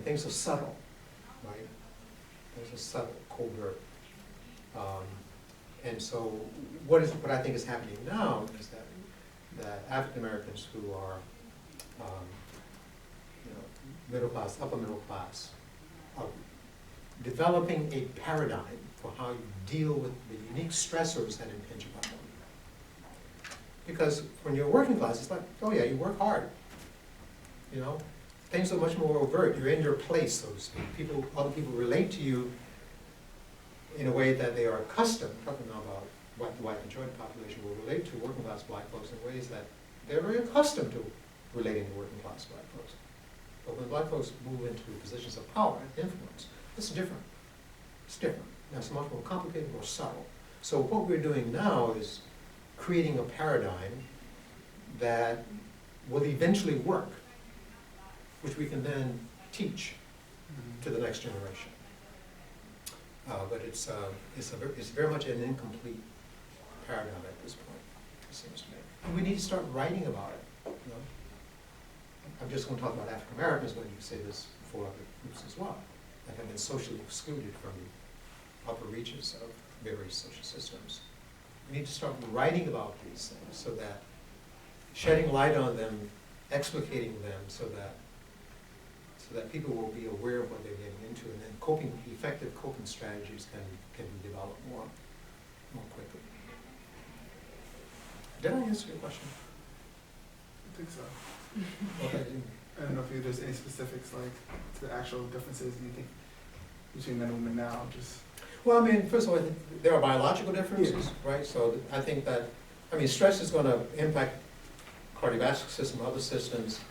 things are subtle, right? Things are subtle, covert. And so what I think is happening now is that African Americans who are middle class, upper middle class, are developing a paradigm for how you deal with the unique stressors that impinge upon them. Because when you're working class, it's like, oh yeah, you work hard. You know, things are much more overt. You're in your place, so to speak. Other people relate to you in a way that they are accustomed, talking now about what the white majority population will relate to working class black folks in ways that they're very accustomed to relating to working class black folks. But when black folks move into positions of power and influence, it's different. It's different. Now, it's much more complicated, more subtle. So what we're doing now is creating a paradigm that will eventually work, which we can then teach to the next generation. But it's very much an incomplete paradigm at this point, it seems to me. And we need to start writing about it. You know? I'm just going to talk about African Americans, but you can say this for other groups as well, that have been socially excluded from the upper reaches of various social systems. We need to start writing about these things so that shedding light on them, explicating them so that people will be aware of what they're getting into, and then effective coping strategies can be developed more quickly. Did I answer your question? I think so. Okay. I don't know if there's any specifics, like the actual differences you think between men and women now. Just well, I mean, first of all, there are biological differences, right? So I think that, stress is going to impact cardiovascular system, other systems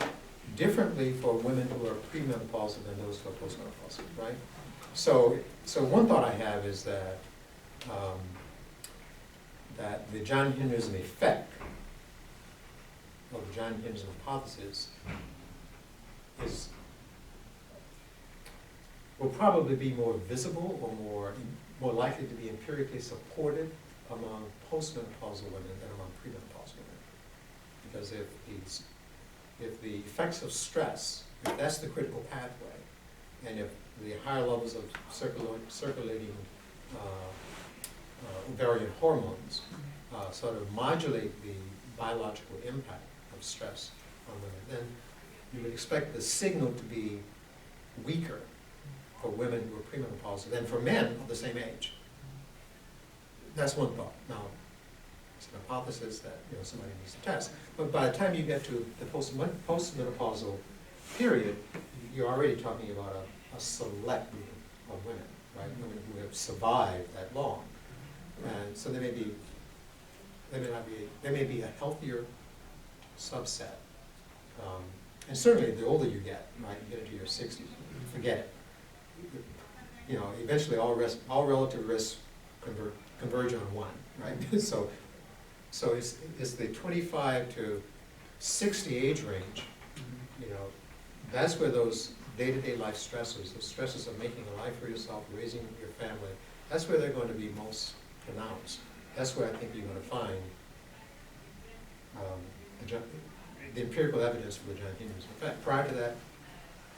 differently for women who are premenopausal than those who are postmenopausal, right? So one thought I have is that that the John Henry's effect, or the John Henry's hypothesis, will probably be more visible or more likely to be empirically supported among postmenopausal women than among premenopausal women. Because if the effects of stress, if that's the critical pathway, and if the higher levels of circulating ovarian hormones sort of modulate the biological impact of stress on women, then you would expect the signal to be weaker for women who are premenopausal than for men of the same age. That's one thought. Now, it's an hypothesis that somebody needs to test. But by the time you get to the postmenopausal period, you're already talking about a select group of women, right? Women who have survived that long, and so there may be a healthier subset. And certainly, the older you get, right, you get into your 60s, forget it. Eventually, all relative risks converge on one, right? So it's the 25 to 60 age range. That's where those day-to-day life stressors, those stresses of making a life for yourself, raising your family, that's where they're going to be most pronounced. That's where I think you're going to find the empirical evidence for the John Henry's effect. Prior to that,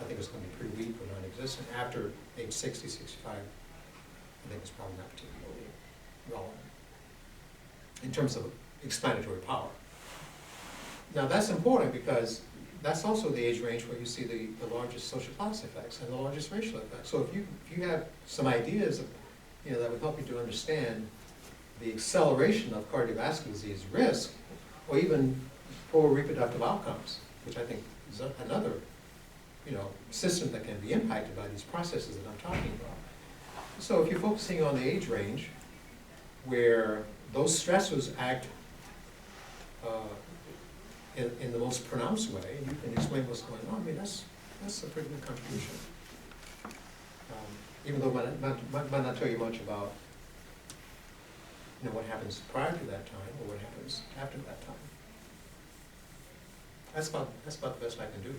I think it's going to be pretty weak or non-existent. After age 60, 65, I think it's probably not particularly relevant in terms of explanatory power. Now that's important because that's also the age range where you see the largest social class effects and the largest racial effects. So if you have some ideas that would help you to understand the acceleration of cardiovascular disease risk, or even poor reproductive outcomes, which I think is another system that can be impacted by these processes that I'm talking about. So if you're focusing on the age range where those stressors act in the most pronounced way, you can explain what's going on. That's a pretty good contribution. Even though it might not tell you much about what happens prior to that time or what happens after that time. That's about the best I can do.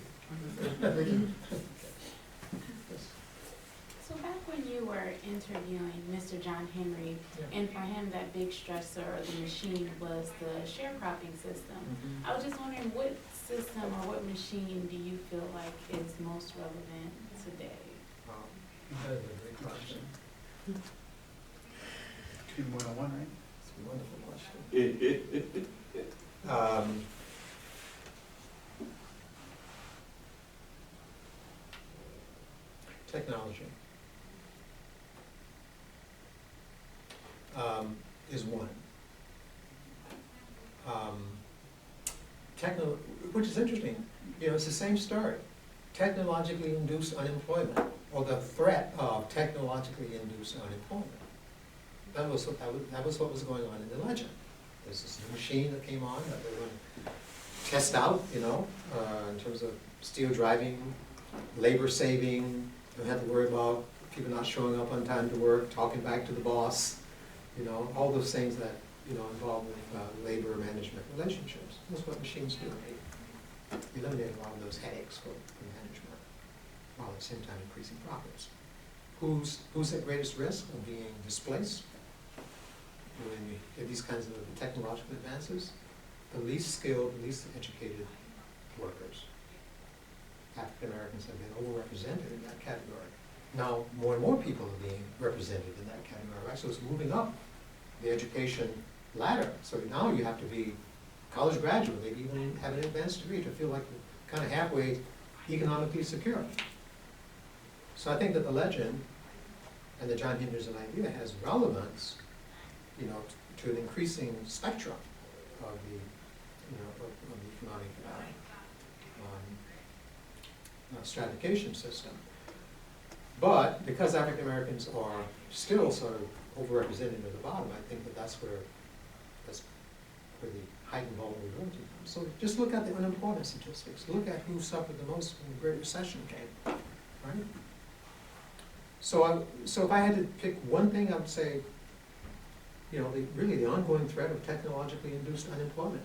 So back when you were interviewing Mr. John Henry, and for him that big stressor or the machine was the sharecropping system. Mm-hmm. I was just wondering what system or what machine do you feel like is most relevant today? That is a great question. Could be more than one, right? It's a wonderful question. Technology is one. Which is interesting, you know, it's the same story. Technologically induced unemployment, or the threat of technologically induced unemployment. That was what was going on in the legend. There's this new machine that came on that they were going to test out, you know, in terms of steel driving, labor saving. Don't have to worry about people not showing up on time to work, talking back to the boss, you know, all those things that, you know, involve with labor management relationships. That's what machines do. They eliminate a lot of those headaches for management, while at the same time increasing profits. Who's at greatest risk of being displaced when you get these kinds of technological advances? The least skilled, least educated workers. African Americans have been overrepresented in that category. Now, more and more people are being represented in that category, right? So it's moving up the education ladder. So now you have to be college graduate, maybe even have an advanced degree to feel like you're kind of halfway economically secure. So I think that the legend and the John Henderson idea has relevance, you know, to an increasing spectrum of the, you know, of the economic stratification system. But because African Americans are still sort of overrepresented at the bottom, I think that that's where the heightened vulnerability comes. So just look at the unemployment statistics. Look at who suffered the most when the Great Recession came, right? So if I had to pick one thing, I would say, you know, really the ongoing threat of technologically induced unemployment,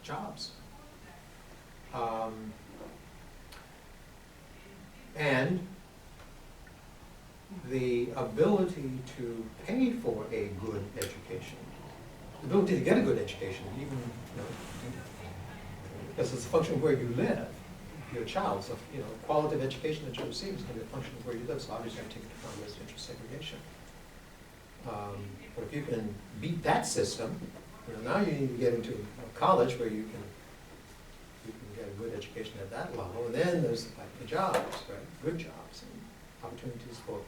jobs. And the ability to pay for a good education, the ability to get a good education, even, you know, because it's a function of where you live, your child. So, you know, qualitative education that you receive is going to be a function of where you live. So obviously, you have to take into account residential segregation. But if you can beat that system, you know, now you need to get into a college where you can get a good education at that level, and then there's like the jobs, right? Good jobs and opportunities for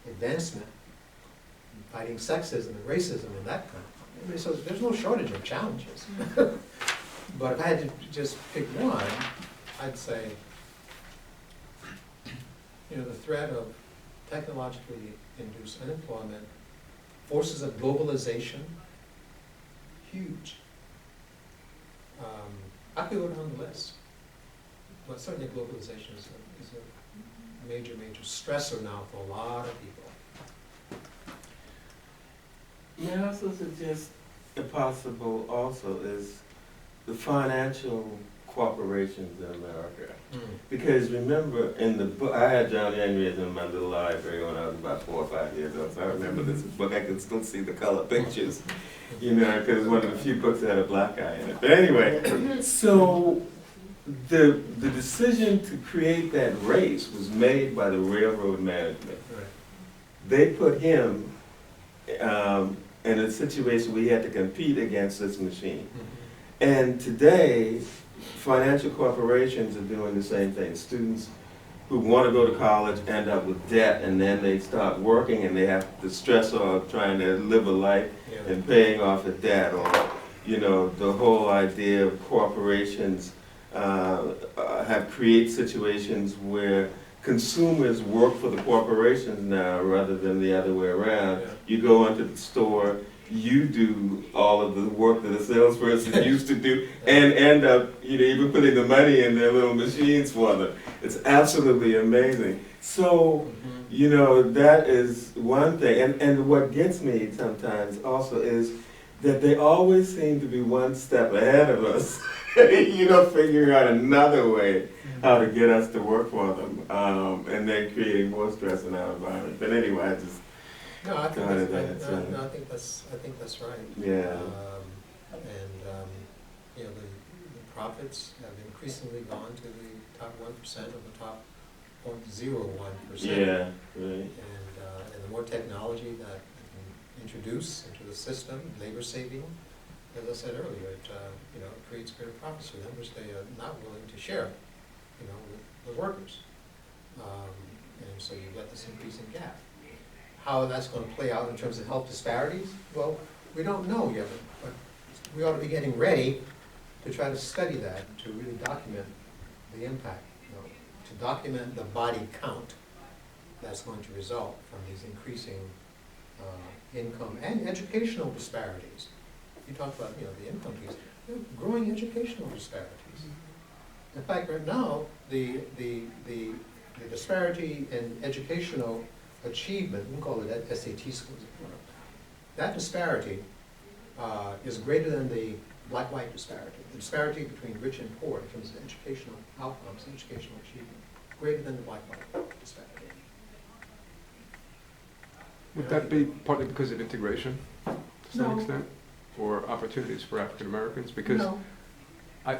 advancement, and fighting sexism and racism and that kind of thing. I mean, so there's no shortage of challenges. But if I had to just pick one, I'd say, you know, the threat of technologically induced unemployment, forces of globalization, huge. I could go down the list, but certainly globalization is a major, major stressor now for a lot of people. May I also suggest a possible also is the financial corporations in America. Because remember in the book, I had John Henry in my little library when I was about 4 or 5 years old, so I remember this book. I can still see the color pictures, you know, because it's one of the few books that had a black guy in it. But anyway, so the decision to create that race was made by the railroad management. Right. They put him in a situation where he had to compete against this machine. And today, financial corporations are doing the same thing. Students who want to go to college end up with debt, and then they start working and they have the stress of trying to live a life and paying off the debt. Or, you know, the whole idea of corporations have created situations where consumers work for the corporations now rather than the other way around. Yeah. You go into the store, you do all of the work that a salesperson used to do, and end up, you know, even putting the money in their little machines for them. It's absolutely amazing. So, you know, that is one thing. And what gets me sometimes also is that they always seem to be one step ahead of us, you know, figuring out another way how to get us to work for them, and then creating more stress in our environment. But anyway, I just No, I think I think that's right. Yeah. You know, the profits have increasingly gone to the top 1% of the top 0.01%. Yeah, right. And the more technology that we can introduce into the system, labor saving, as I said earlier, it, creates greater profits for them, which they are not willing to share, with workers. And so you get this increasing gap. How that's going to play out in terms of health disparities, well, we don't know yet, but we ought to be getting ready to try to study that, to really document the impact, to document the body count that's going to result from these increasing income and educational disparities. You talked about, the income piece, growing educational disparities. In fact, right now, the disparity in educational achievement, we can call it SAT scores, that disparity is greater than the black-white disparity. The disparity between rich and poor in terms of educational outcomes, educational achievement, greater than the black-white disparity. Would that be partly because of integration to some No. extent? Or opportunities for African Americans? Because No. I,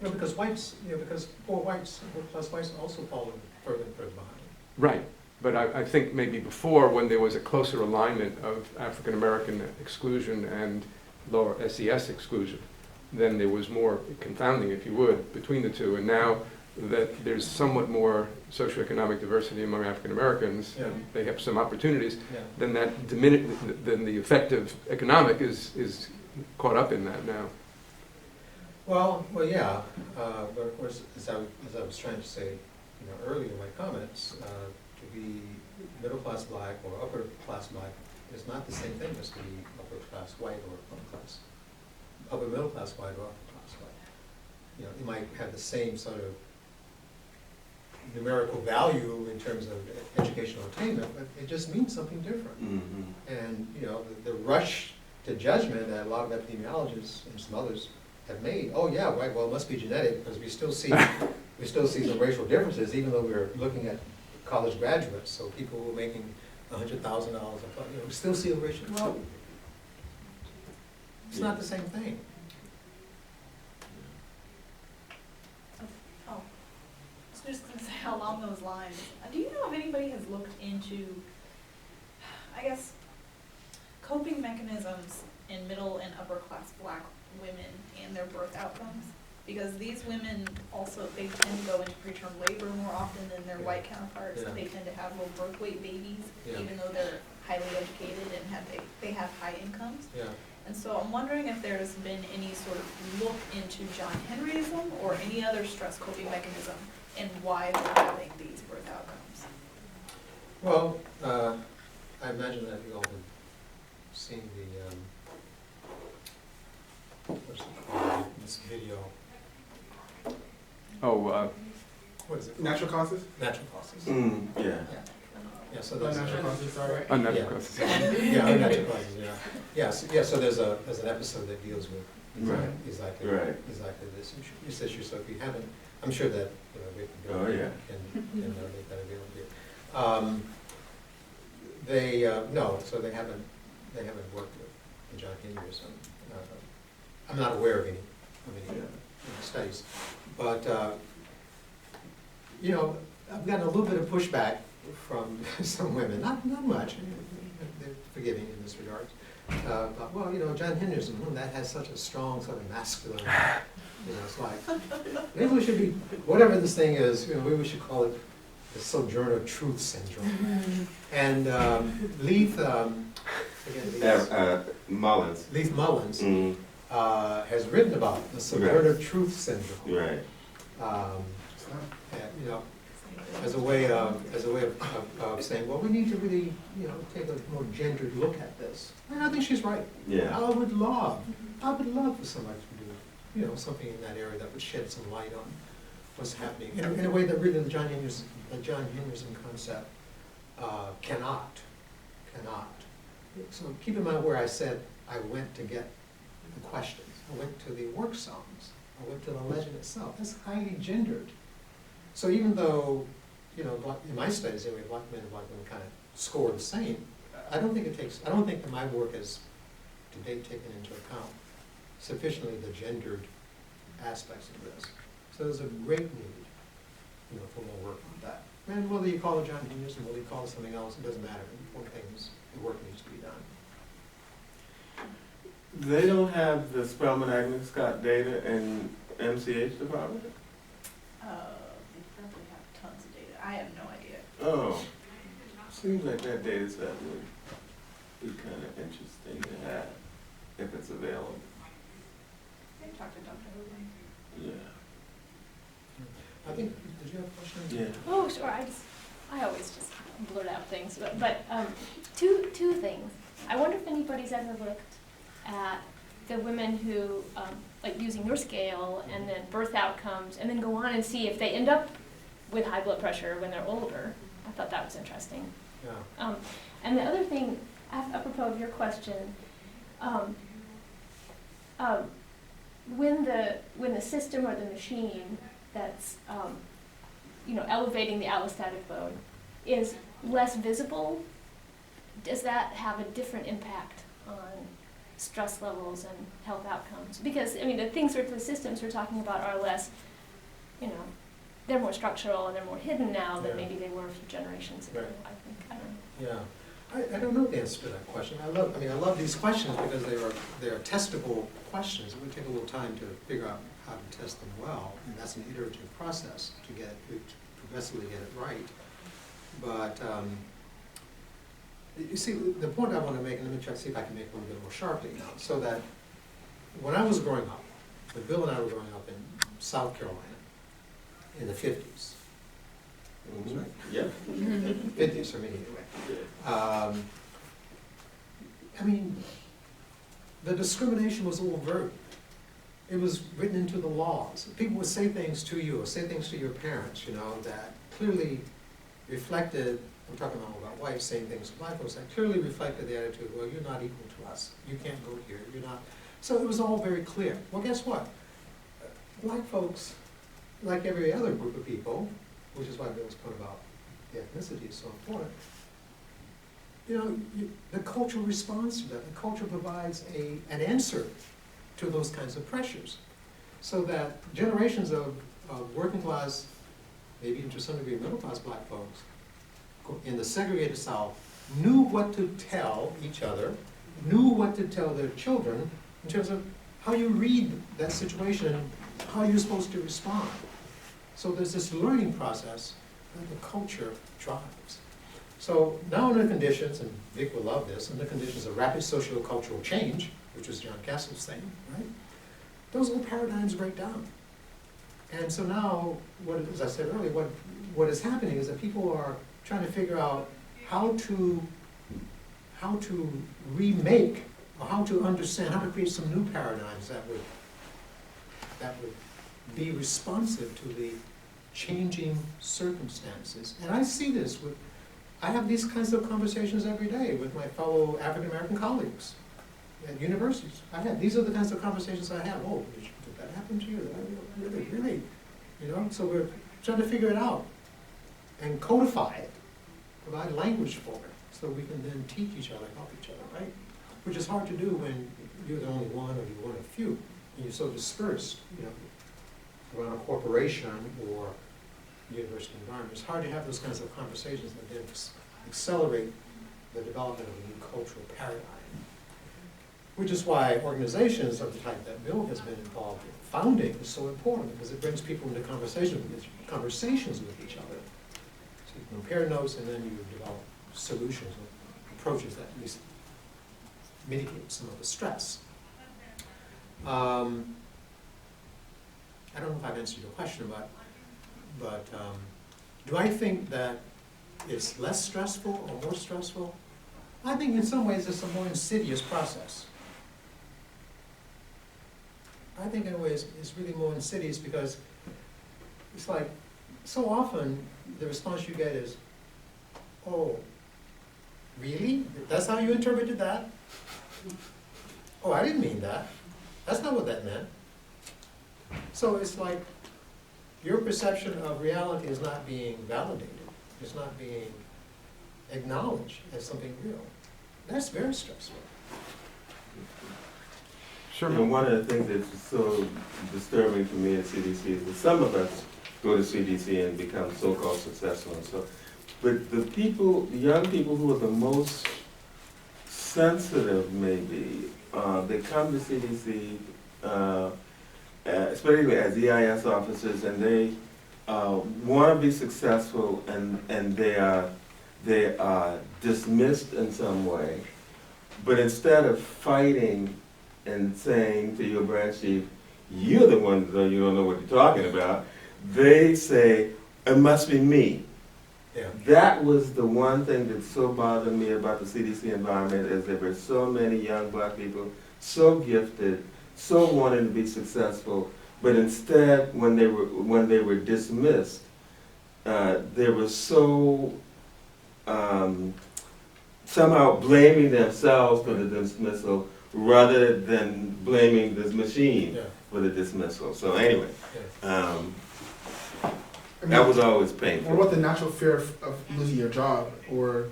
No, because whites, because poor whites, plus whites also fall further and further behind. right, but I think maybe before, when there was a closer alignment of African American exclusion and lower SES exclusion, then there was more confounding, if you would, between the two. And now that there's somewhat more socioeconomic diversity among African Americans, Yeah. and they have some opportunities, Yeah. then then the effect of economic is caught up in that now. Well, yeah, but of course, as I was trying to say, earlier in my comments, to be middle-class black or upper-class black is not the same thing as to be upper-class white or upper-middle-class white or upper-class white. You might have the same sort of numerical value in terms of educational attainment, but it just means something different. Mm-hmm. And, the rush to judgment that a lot of epidemiologists and some others have made, oh yeah, right, well, it must be genetic, because we still see some racial differences, even though we're looking at college graduates, so people who are making $100,000, we still see a racial, well, it's not the same thing. Oh, I was just gonna say along those lines, do you know if anybody has looked into, I guess, coping mechanisms in middle and upper class black women and their birth outcomes? Because these women also, they tend to go into preterm labor more often than their white counterparts. Yeah. They tend to have low birth weight babies, Yeah. even though they're highly educated and they have high incomes. Yeah. And so I'm wondering if there's been any sort of look into John Henryism or any other stress coping mechanism and why they're having these birth outcomes. Well, I imagine that you all have seen what's it called, this video, Oh, what is it? Natural causes? Natural causes. Mm, yeah. Yeah. Yeah, so there's Unnatural causes, sorry. unnatural Yeah. causes. Yeah, unnatural causes, yeah. So there's an episode that deals with Right. exactly Right. this issue. So if you haven't, I'm sure that, Rick and Oh, Bill yeah. can make that available to you. No, so they haven't worked with John Henryism. I'm not aware of any studies, but I've gotten a little bit of pushback from some women, not much. They're forgiving in this regard. But, well, John Henryism, that has such a strong sort of masculine. It's like maybe we should be whatever this thing is. Maybe we should call it the Sojourner Truth Syndrome. And Leith, Mullins. Leith Mullins Mm, has written about the Sojourner Truth Syndrome. right. And, as a way of saying, well, we need to really, take a more gendered look at this. And I think she's right. Yeah. I would love for somebody to do, something in that area that would shed some light on what's happening in a way that really the John Henryism concept cannot. So keep in mind where I said I went to get the questions. I went to the work songs. I went to the legend itself. That's highly gendered. So even though, in my studies anyway, black men and black women kind of score the same, I don't think that my work has to date taken into account sufficiently the gendered aspects of this. So there's a great need, for more work on that. And whether you call it John Henderson, whether you call it something else, it doesn't matter. The important thing is the work needs to be done. They don't have the Spelman Agnes Scott data in MCH department? They probably have tons of data. I have no idea. Oh, seems like that data set would be kind of interesting to have if it's available. Maybe talk to Dr. Hogan. Yeah. I think, did you have a question? Yeah. Oh, sure, I always just blurt out things, but two things. I wonder if anybody's ever looked at the women who, like using your scale and then birth outcomes, and then go on and see if they end up with high blood pressure when they're older. I thought that was interesting. Yeah. And the other thing, apropos of your question, when the system or the machine that's elevating the allostatic load is less visible, does that have a different impact on stress levels and health outcomes? Because the systems we're talking about are less, they're more structural and they're more hidden now than maybe they were a few generations ago. Right. I think. I don't know. Yeah. I don't know the answer to that question. I love these questions because they are testable questions. It would take a little time to figure out how to test them well, and that's an iterative process to progressively get it right. But you see, the point I want to make, and let me try to see if I can make it a little bit more sharply now, so that when I was growing up, when Bill and I were growing up in South Carolina in the 50s, Mm-hmm. right? Yeah. 50s for me anyway. The discrimination was overt. It was written into the laws. People would say things to you, or say things to your parents, that clearly reflected, I'm talking all about whites saying things to black folks, that clearly reflected the attitude, well, you're not equal to us. You can't go here, you're not. So it was all very clear. Well, guess what? Black folks, like every other group of people, which is why Bill's point about the ethnicity is so important, the culture responds to that. The culture provides an answer to those kinds of pressures. So that generations of working class, maybe to some degree middle class black folks, in the segregated South, knew what to tell each other, knew what to tell their children in terms of how you read that situation and how you're supposed to respond. So there's this learning process that the culture drives. So now in the conditions, and Vic will love this, in the conditions of rapid socio-cultural change, which was John Castle's thing, right? Those old paradigms break down. And so now, as I said earlier, what is happening is that people are trying to figure out how to remake, or how to understand, how to create some new paradigms that would be responsive to the changing circumstances. And I see this I have these kinds of conversations every day with my fellow African American colleagues at universities. These are the kinds of conversations I have. Oh, did that happen to you? Really? So we're trying to figure it out and codify it, provide language for it, so we can then teach each other, help each other, right? Which is hard to do when you're the only one or you're one of few, and you're so dispersed, around a corporation or university environment. It's hard to have those kinds of conversations that then accelerate the development of a new cultural paradigm. Which is why organizations of the type that Bill has been involved in founding is so important, because it brings people into conversations with each other. So you compare notes, and then you develop solutions or approaches that at least mitigate some of the stress. I don't know if I've answered your question, but do I think that it's less stressful or more stressful? I think in some ways it's a more insidious process. I think in ways it's really more insidious because it's like, so often the response you get is, oh, really? That's how you interpreted that? Oh, I didn't mean that. That's not what that meant. So it's like your perception of reality is not being validated. It's not being acknowledged as something real. That's very stressful. Sherman. And one of the things that's so disturbing for me at CDC is that some of us go to CDC and become so-called successful and so. But the people, the young people who are the most sensitive maybe, they come to CDC, especially as EIS officers, and they want to be successful, and they are dismissed in some way. But instead of fighting and saying to your branch chief, you're the one that you don't know what you're talking about, they say, it must be me. Yeah. That was the one thing that so bothered me about the CDC environment, is there were so many young black people, so gifted, so wanting to be successful, but instead, when they were dismissed, they were so somehow blaming themselves for the dismissal rather than blaming this machine Yeah. for the dismissal. So anyway, Yeah. I mean, that was always what painful. about the natural fear of losing your job or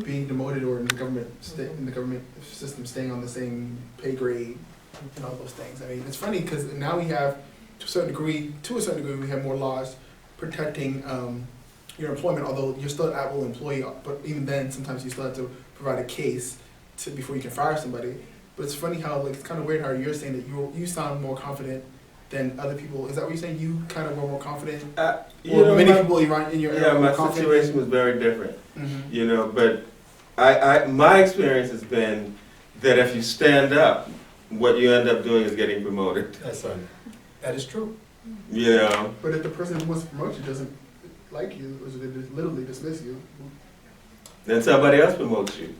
being demoted, or in the government system staying on the same pay grade and all those things? I mean, it's funny because now we have, to a certain degree, we have more laws protecting your employment, although you're still an at-will employee, but even then, sometimes you still have to provide a case before you can fire somebody. But it's funny how, like, it's kind of weird how you're saying that you sound more confident than other people. Is that what you're saying? You kind of were more confident? You know, many my- people in your area Yeah, were my more confident? situation was very different, Mhm. you know, but my experience has been that if you stand up, what you end up doing is getting promoted, That's right. That is true. you know? But if the person who wants to promote you doesn't like you, or they literally dismiss you, Then somebody else promotes you.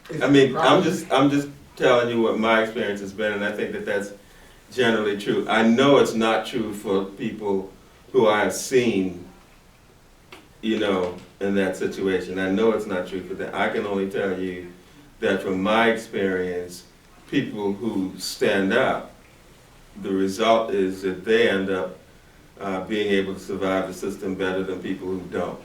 is I it mean, a problem? I'm just telling you what my experience has been, and I think that that's generally true. I know it's not true for people who I have seen, you know, in that situation. I know it's not true for them. I can only tell you that from my experience, people who stand up, the result is that they end up being able to survive the system better than people who don't.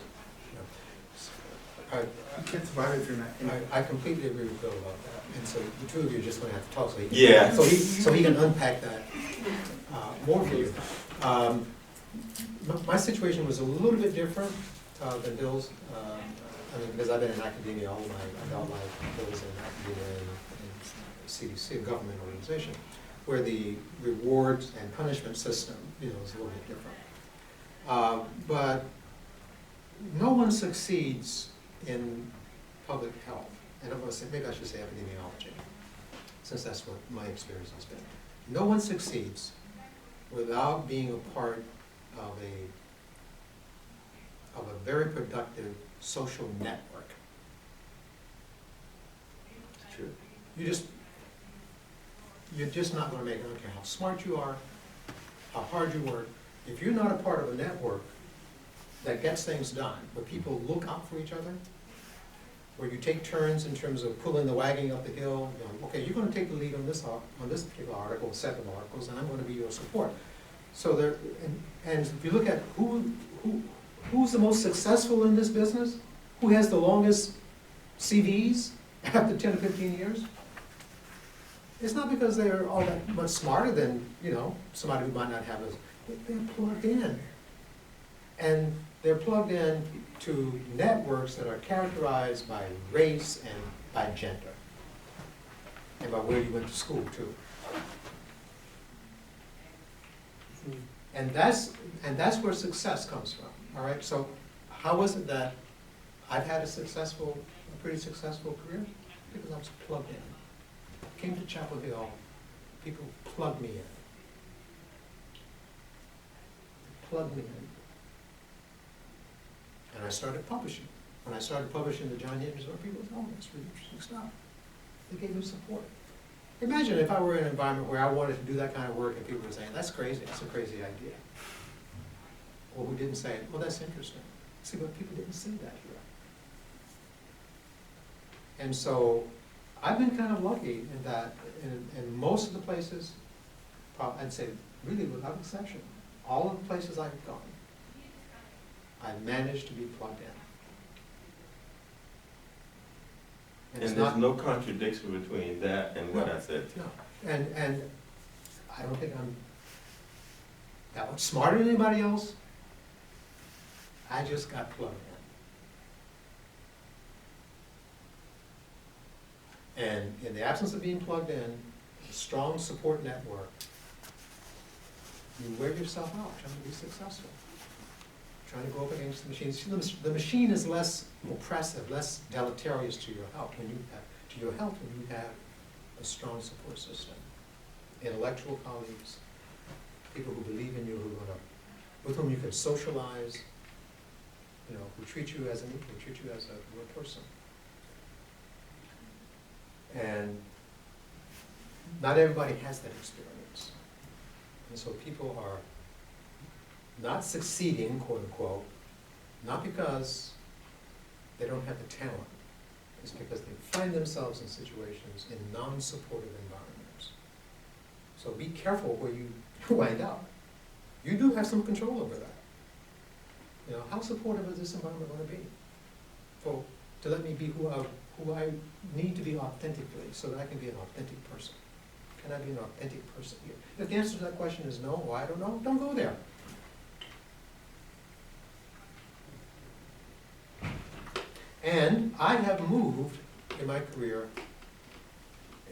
You can't survive if you're not. I completely agree with Bill about that, and so the two of you are just gonna have to talk so he can. Yeah. So he can unpack that more for you. My situation was a little bit different than Bill's. I mean, because I've been in academia all my adult life. Bill was in academia in CDC, a government organization, where the rewards and punishment system, you know, is a little bit different. But no one succeeds in public health, and I'm going to say, maybe I should say epidemiology, since that's what my experience has been. No one succeeds without being a part of a very productive social network. True. You're just not going to make it. I don't care how smart you are, how hard you work. If you're not a part of a network that gets things done, where people look out for each other, where you take turns in terms of pulling the wagon up the hill, you know, okay, you're going to take the lead on this particular article, set of articles, and I'm going to be your support. So there, and if you look at who's the most successful in this business, who has the longest CVs after 10 or 15 years, it's not because they're all that much smarter than, you know, somebody who might not have us. They're plugged in. And they're plugged in to networks that are characterized by race and by gender. And by where you went to school, too. And that's where success comes from, all right? So how is it that I've had a pretty successful career? Because I was plugged in. Came to Chapel Hill, people plugged me in. Plugged me in. And I started publishing. When I started publishing the John Henry Story, people said, oh, that's really interesting stuff. They gave me support. Imagine if I were in an environment where I wanted to do that kind of work and people were saying, that's crazy, that's a crazy idea. Or who didn't say, well, that's interesting. See, but people didn't see that here. And so I've been kind of lucky in that in most of the places, I'd say really without exception, all of the places I've gone, I've managed to be plugged in. And it's there's not, no contradiction between that and what I said. no, and I don't think that was smarter than anybody else. I just got plugged in. And in the absence of being plugged in, a strong support network, you wear yourself out trying to be successful. Trying to go up against the machine. See, the machine is less oppressive, less deleterious to your health when you have a strong support system. Intellectual colleagues, people who believe in you, with whom you can socialize, who treat you as an equal, treat you as a real person. And not everybody has that experience. And so people are not succeeding, quote unquote, not because they don't have the talent. It's because they find themselves in situations in non-supportive environments. So be careful where you wind up. You do have some control over that. How supportive is this environment going to be? To let me be who I need to be authentically, so that I can be an authentic person. Can I be an authentic person here? If the answer to that question is no, or I don't know, don't go there. And I have moved in my career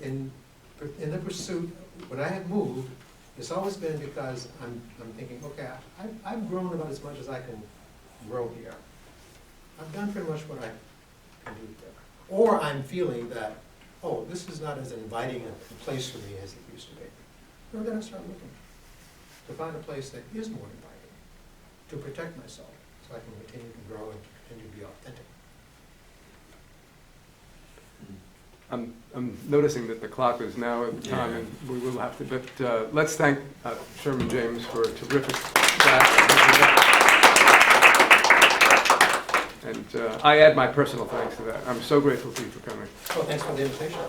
in the pursuit. When I have moved, it's always been because I'm thinking, okay, I've grown about as much as I can grow here. I've done pretty much what I can do here. Or I'm feeling that, oh, this is not as inviting a place for me as it used to be. Then I'm going to start looking to find a place that is more inviting, to protect myself so I can continue to grow and continue to be authentic. I'm noticing that the clock is now at the time, and we will have to, but let's thank Sherman James for a terrific class. And I add my personal thanks to that. I'm so grateful to you for coming. Well, thanks for the invitation.